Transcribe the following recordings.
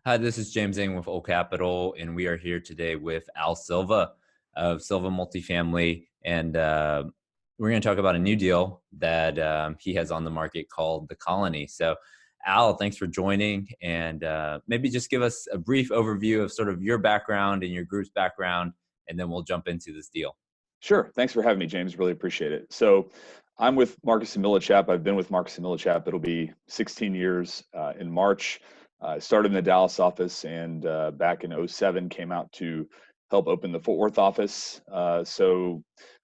Hi, this is James Eng with Old Capital, and we are here today with al.silva of Silva Multifamily. And we're going to talk about a new deal that he has on the market called The Colony. So, Al, thanks for joining. And maybe just give us a brief overview of sort of your background and your group's background, and then we'll jump into this deal. Sure. Thanks for having me, James. Really appreciate it. So I'm with Marcus and Millichap. I've been with Marcus and Millichap. It'll be 16 years in March. I started in the Dallas office and back in '07 came out to help open the Fort Worth office. So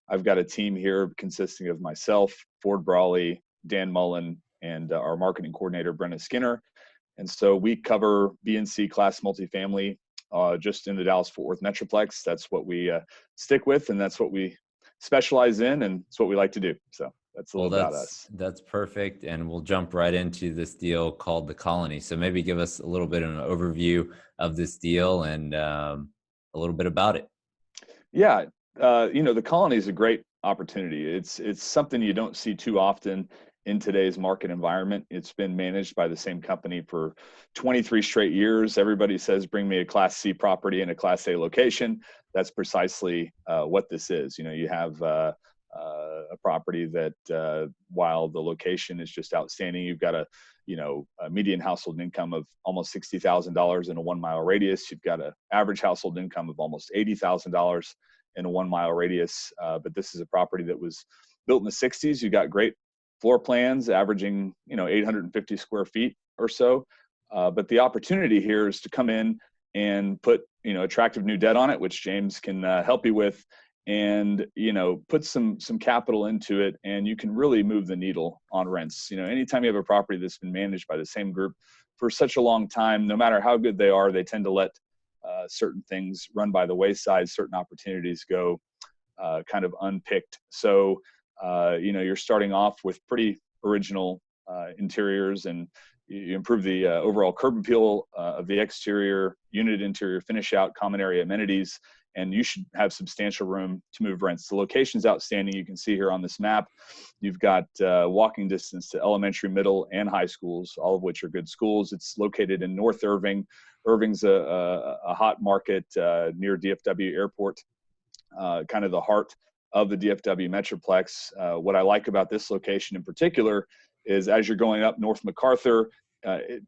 I've got a team here consisting of myself, Ford Brawley, Dan Mullen, and our marketing coordinator, Brenna Skinner. And so we cover B and C class multifamily just in the Dallas-Fort Worth Metroplex. That's what we stick with, and that's what we specialize in, and it's what we like to do. So that's a Well, little about that's us. that's perfect, and we'll jump right into this deal called The Colony. So maybe give us a little bit of an overview of this deal and a little bit about it. Yeah, the colony is a great opportunity. It's something you don't see too often in today's market environment. It's been managed by the same company for 23 straight years. Everybody says, "Bring me a Class C property in a Class A location." That's precisely what this is. You have a property that, while the location is just outstanding, you've got a median household income of almost $60,000 in a 1 mile radius. You've got an average household income of almost $80,000 in a 1 mile radius. But this is a property that was built in the '60s. You got great floor plans averaging, 850 square feet or so. But the opportunity here is to come in and put, attractive new debt on it, which James can help you with, and put some capital into it, and you can really move the needle on rents. Anytime you have a property that's been managed by the same group for such a long time, no matter how good they are, they tend to let certain things run by the wayside, certain opportunities go kind of unpicked. So you're starting off with pretty original interiors, and you improve the overall curb appeal of the exterior, unit interior finish out, common area amenities, and you should have substantial room to move rents. The location's outstanding. You can see here on this map, you've got walking distance to elementary, middle, and high schools, all of which are good schools. It's located in North Irving. Irving's a hot market near DFW Airport, kind of the heart of the DFW Metroplex. What I like about this location in particular is as you're going up North MacArthur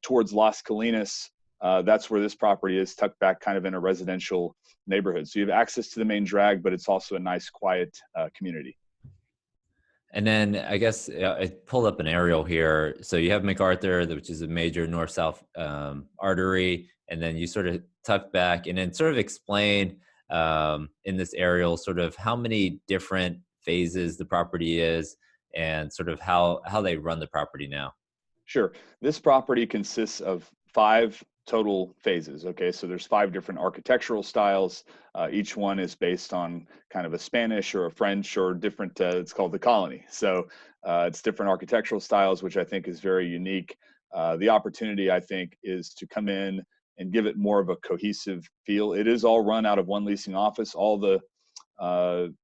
towards Las Colinas, that's where this property is, tucked back kind of in a residential neighborhood. So you have access to the main drag, but it's also a nice, quiet community. And then I guess I pulled up an aerial here. So you have MacArthur, which is a major north-south artery, and then you sort of tuck back and then sort of explain in this aerial sort of how many different phases the property is and sort of how they run the property now. Sure. This property consists of 5 total phases. Okay, so there's 5 different architectural styles. Each one is based on kind of a Spanish or a French or different. It's called the colony. So it's different architectural styles, which I think is very unique. The opportunity, I think, is to come in and give it more of a cohesive feel. It is all run out of one leasing office. All the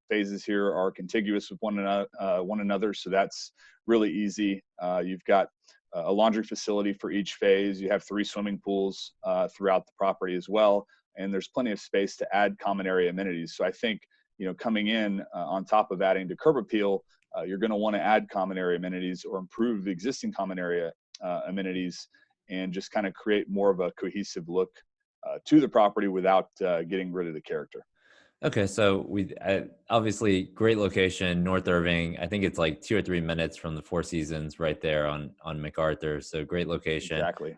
phases here are contiguous with one another, so that's really easy. You've got a laundry facility for each phase. You have 3 swimming pools throughout the property as well, and there's plenty of space to add common area amenities. So I think, coming in on top of adding to curb appeal, you're going to want to add common area amenities or improve the existing common area amenities, and just kind of create more of a cohesive look to the property without getting rid of the character. Okay, so we obviously great location, North Irving. I think it's like 2 or 3 minutes from the Four Seasons, right there on MacArthur. So great location. Exactly.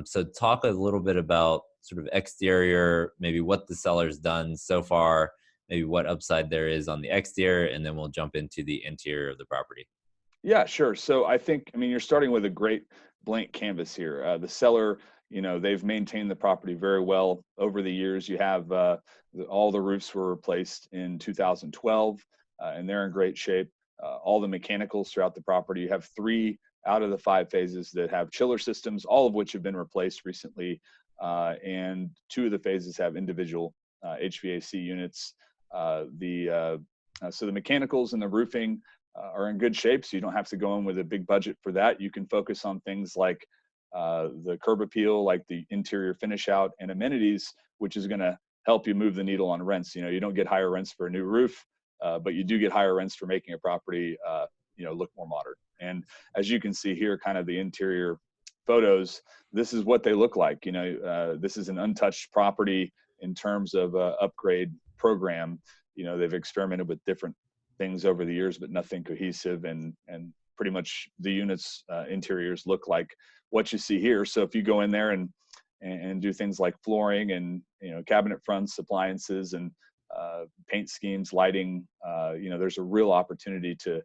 So talk a little bit about sort of exterior, maybe what the seller's done so far, maybe what upside there is on the exterior, and then we'll jump into the interior of the property. Yeah, sure. So I mean, you're starting with a great blank canvas here. The seller, they've maintained the property very well over the years. You have all the roofs were replaced in 2012, and they're in great shape. All the mechanicals throughout the property. You have 3 out of the 5 phases that have chiller systems, all of which have been replaced recently, and 2 of the phases have individual HVAC units. So the mechanicals and the roofing are in good shape, so you don't have to go in with a big budget for that. You can focus on things like the curb appeal, like the interior finish out and amenities, which is going to help you move the needle on rents. You know, you don't get higher rents for a new roof, but you do get higher rents for making a property, look more modern. And as you can see here, kind of the interior photos, this is what they look like. This is an untouched property in terms of upgrade program. They've experimented with different things over the years, but nothing cohesive, and pretty much the units interiors look like what you see here. So if you go in there and do things like flooring and cabinet fronts, appliances, and paint schemes, lighting, there's a real opportunity to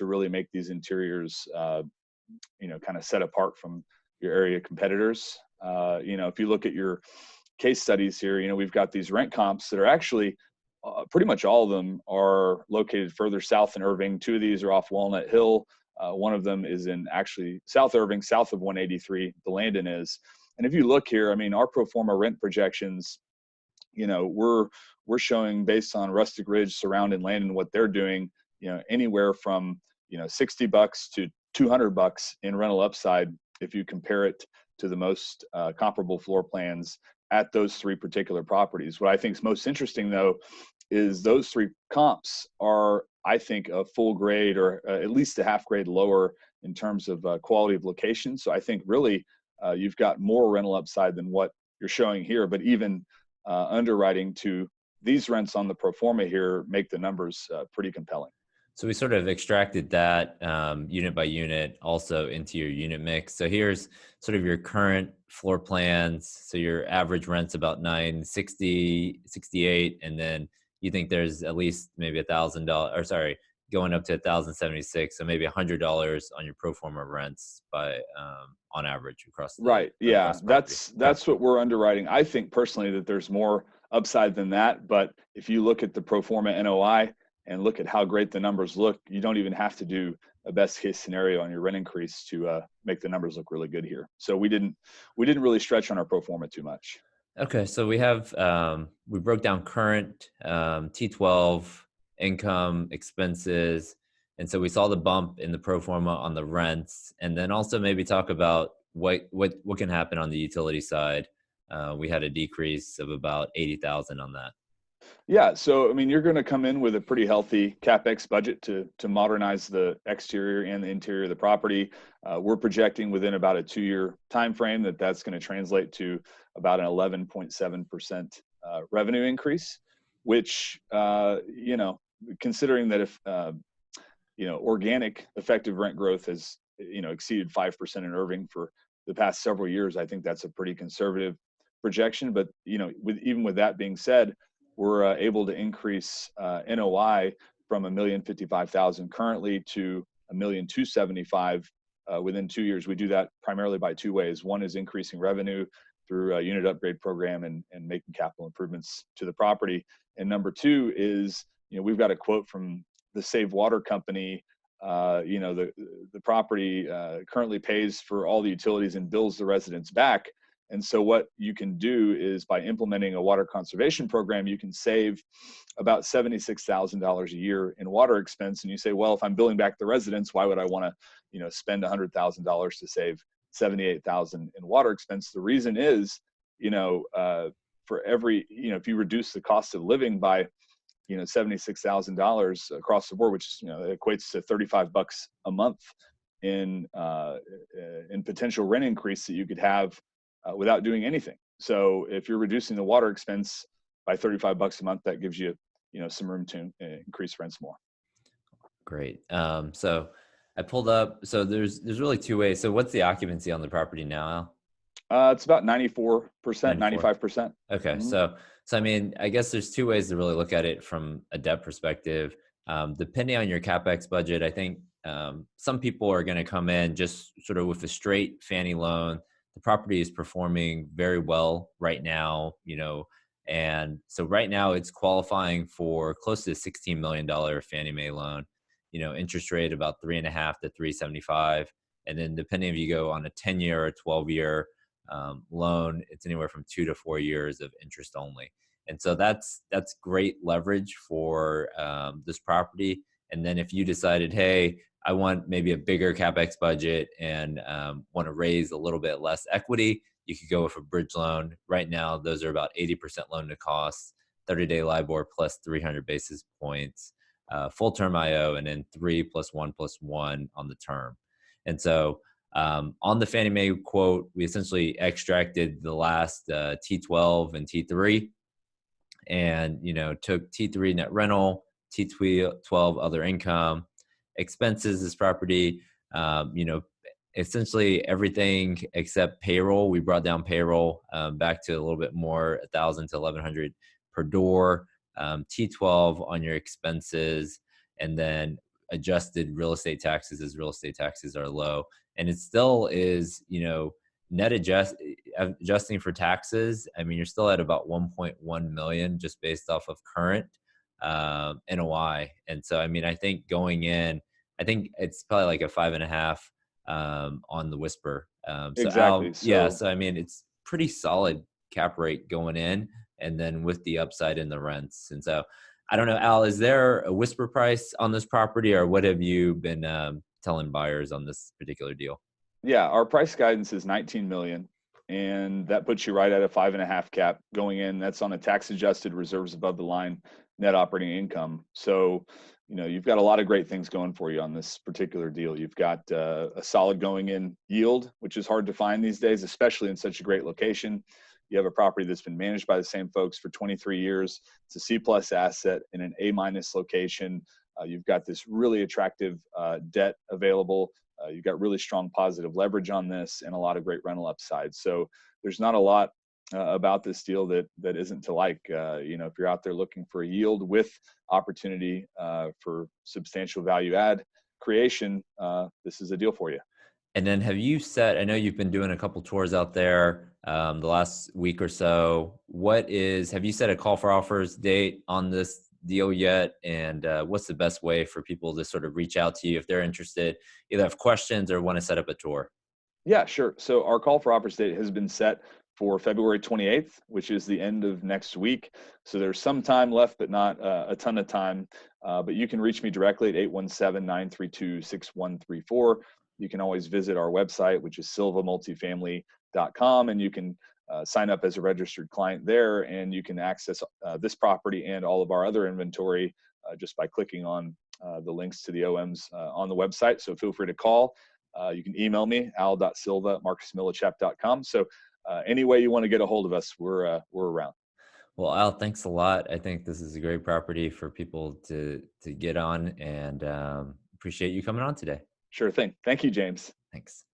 really make these interiors kind of set apart from your area competitors. If you look at your case studies here, we've got these rent comps that are actually pretty much all of them are located further south in Irving. Two of these are off Walnut Hill. One of them is in actually South Irving, south of 183, the Landon is. And if you look here, I mean, our pro forma rent projections, we're showing based on Rustic Ridge, Surround, and Landon, what they're doing, anywhere from, $60 to $200 in rental upside if you compare it to the most comparable floor plans at those three particular properties. What I think is most interesting, though, is those three comps are, I think, a full grade or at least a half grade lower in terms of quality of location. So I think really you've got more rental upside than what you're showing here, but even underwriting to these rents on the pro forma here make the numbers pretty compelling. So we sort of extracted that unit by unit also into your unit mix. So here's sort of your current floor plans. So your average rent's about $960, $68, and then you think there's at least maybe $1,000, or sorry, going up to $1,076. So maybe $100 on your pro forma rents by on average across the right. Yeah, across the that's what we're underwriting. I think personally that there's more upside than that, but if you look at the pro forma NOI and look at how great the numbers look, you don't even have to do a best case scenario on your rent increase to make the numbers look really good here. So we didn't really stretch on our pro forma too much. Okay, so we have we broke down current T12 income, expenses, and so we saw the bump in the pro forma on the rents, and then also maybe talk about what can happen on the utility side. We had a decrease of about 80,000 on that. Yeah, so I mean, you're going to come in with a pretty healthy CapEx budget to modernize the exterior and the interior of the property. We're projecting within about a 2-year time frame that's going to translate to about an 11.7% revenue increase, which considering that if organic effective rent growth has exceeded 5% in Irving for the past several years, I think that's a pretty conservative projection. But even with that being said, we're able to increase NOI from $1,055,000 currently to $1,275,000 within 2 years. We do that primarily by two ways. One is increasing revenue through a unit upgrade program and making capital improvements to the property. And number two is, we've got a quote from the Save Water Company. The property currently pays for all the utilities and bills the residents back. And so what you can do is by implementing a water conservation program, you can save about $76,000 a year in water expense. And you say, well, if I'm billing back the residents, why would I want to, spend $100,000 to save $78,000 in water expense? The reason is, for every, if you reduce the cost of living by, $76,000 across the board, which equates to $35 a month in potential rent increase that you could have without doing anything. So if you're reducing the water expense by $35 a month, that gives you, some room to increase rents more. Great. So I pulled up. So there's really two ways. So what's the occupancy on the property now, Al? It's about 94%, 95%. Okay. Mm-hmm. So I mean, I guess there's two ways to really look at it from a debt perspective. Depending on your CapEx budget, I think some people are going to come in just sort of with a straight Fannie loan. The property is performing very well right now, and so right now it's qualifying for close to a $16 million Fannie Mae loan, interest rate about 3.5 to 3.75. And then depending if you go on a 10-year or 12-year loan, it's anywhere from 2 to 4 years of interest only. And so that's great leverage for this property. And then if you decided, hey, I want maybe a bigger capex budget and want to raise a little bit less equity, you could go with a bridge loan. Right now, those are about 80% loan to cost, 30-day LIBOR plus 300 basis points, full term IO, and then 3+1+1 on the term. And so on the Fannie Mae quote, we essentially extracted the last T12 and T3, and took T3 net rental, T12 other income, expenses, this property, essentially everything except payroll. We brought down payroll back to a little bit more, 1,000 to 1,100 per door, T12 on your expenses, and then adjusted real estate taxes, as real estate taxes are low. And it still is, net adjusting for taxes. I mean, you're still at about 1.1 million just based off of current NOI. And so, I mean, I think going in, I think it's probably like a 5.5 on the Whisper. So Exactly. yeah, So so I mean, it's pretty solid cap rate going in, and then with the upside in the rents. And so, I don't know, Al, is there a Whisper price on this property, or what have you been telling buyers on this particular deal? yeah, our price guidance is 19 million, and that puts you right at a 5.5 cap going in. That's on a tax adjusted reserves above the line net operating income. So, you've got a lot of great things going for you on this particular deal. You've got a solid going in yield, which is hard to find these days, especially in such a great location. You have a property that's been managed by the same folks for 23 years. It's a C plus asset in an A minus location. You've got this really attractive debt available. You've got really strong positive leverage on this and a lot of great rental upside. So there's not a lot about this deal that isn't to like. If you're out there looking for a yield with opportunity for substantial value add creation, this is a deal for you. And then I know you've been doing a couple tours out there the last week or so. Have you set a call for offers date on this deal yet? And what's the best way for people to sort of reach out to you if they're interested, either have questions or want to set up a tour? Yeah, sure. So our call for offers date has been set for February 28th, which is the end of next week. So there's some time left, but not a ton of time. But you can reach me directly at 817-932-6134. You can always visit our website, which is silvamultifamily.com, and you can sign up as a registered client there, and you can access this property and all of our other inventory just by clicking on the links to the OMs on the website. So feel free to call. You can email me, al.silva at marcusmillichap.com. So any way you want to get a hold of us, we're around. Well, Al, thanks a lot. I think this is a great property for people to get on, and appreciate you coming on today. Sure thing. Thank you, James. Thanks.